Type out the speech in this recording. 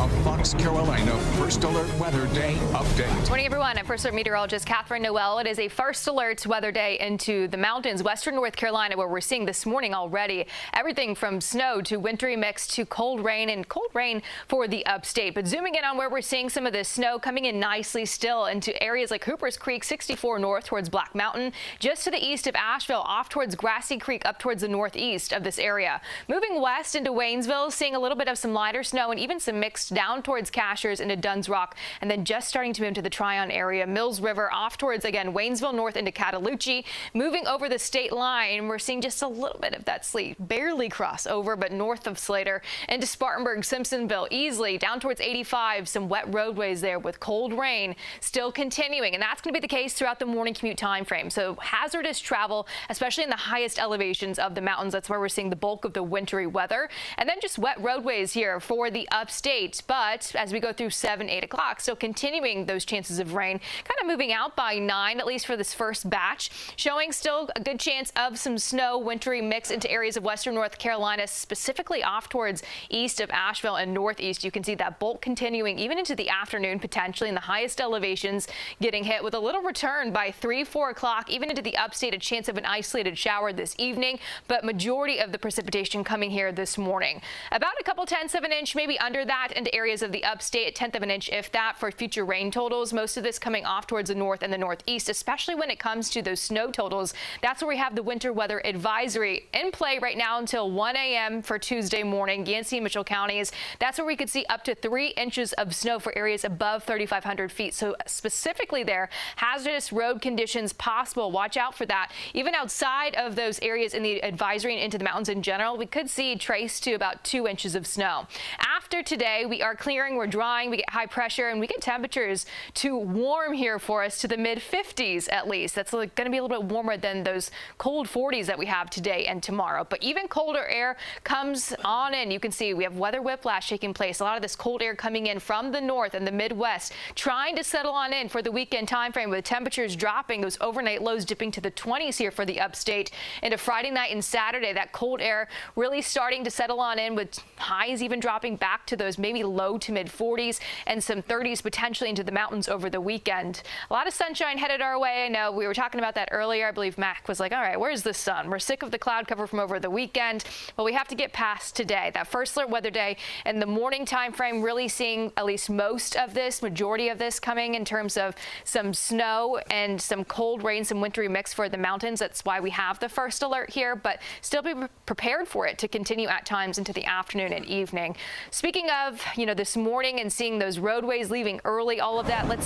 A Fox Carolina First Alert Weather Day update. Morning, everyone. I'm First Alert Meteorologist Katherine Noel. It is a First Alert weather day into the mountains, western North Carolina, where we're seeing this morning already everything from snow to wintry mix to cold rain for the upstate. But zooming in on where we're seeing some of this snow coming in nicely still into areas like Hoopers Creek, 64 north towards Black Mountain, just to the east of Asheville, off towards Grassy Creek, up towards the northeast of this area. Moving west into Waynesville, seeing a little bit of some lighter snow and even some mixed down towards Cashers into Dunn's Rock, and then just starting to move to the Tryon area, Mills River, off towards, again, Waynesville north into Cataloochee. Moving over the state line, we're seeing just a little bit of that sleet barely cross over, but north of Slater into Spartanburg, Simpsonville, easily down towards 85. Some wet roadways there with cold rain still continuing, and that's going to be the case throughout the morning commute time frame. So hazardous travel, especially in the highest elevations of the mountains. That's where we're seeing the bulk of the wintry weather, and then just wet roadways here for the upstate. But as we go through 7, 8 o'clock, still continuing those chances of rain, kind of moving out by 9, at least for this first batch, showing still a good chance of some snow, wintry mix into areas of western North Carolina, specifically off towards east of Asheville and northeast. You can see that bulk continuing even into the afternoon, potentially in the highest elevations, getting hit with a little return by 3, 4 o'clock, even into the upstate, a chance of an isolated shower this evening, but majority of the precipitation coming here this morning. About a couple tenths of an inch, maybe under that, into areas of the upstate, a tenth of an inch, if that, for future rain totals. Most of this coming off towards the north and the northeast, especially when it comes to those snow totals. That's where we have the winter weather advisory in play right now until 1 a.m. for Tuesday morning. Yancey and Mitchell counties, that's where we could see up to 3 inches of snow for areas above 3,500 feet. So specifically there, hazardous road conditions possible. Watch out for that. Even outside of those areas in the advisory and into the mountains in general, we could see trace to about 2 inches of snow. After today, we are clearing, we're drying, we get high pressure, and we get temperatures to warm here for us to the mid-50s at least. That's going to be a little bit warmer than those cold 40s that we have today and tomorrow. But even colder air comes on in. You can see we have weather whiplash taking place. A lot of this cold air coming in from the north and the Midwest, trying to settle on in for the weekend time frame, with temperatures dropping, those overnight lows dipping to the 20s here for the upstate. Into Friday night and Saturday, that cold air really starting to settle on in, with highs even dropping back to those maybe low to mid 40s and some 30s potentially into the mountains over the weekend. A lot of sunshine headed our way. I know we were talking about that earlier. I believe Mac was like, all right, where's the sun? We're sick of the cloud cover from over the weekend. Well, we have to get past today, that first alert weather day, and the morning time frame really seeing at least most of this, majority of this coming in terms of some snow and some cold rain, some wintry mix for the mountains. That's why we have the first alert here, but still be prepared for it to continue at times into the afternoon and evening. Speaking of, this morning and seeing those roadways leaving early, all of that, let's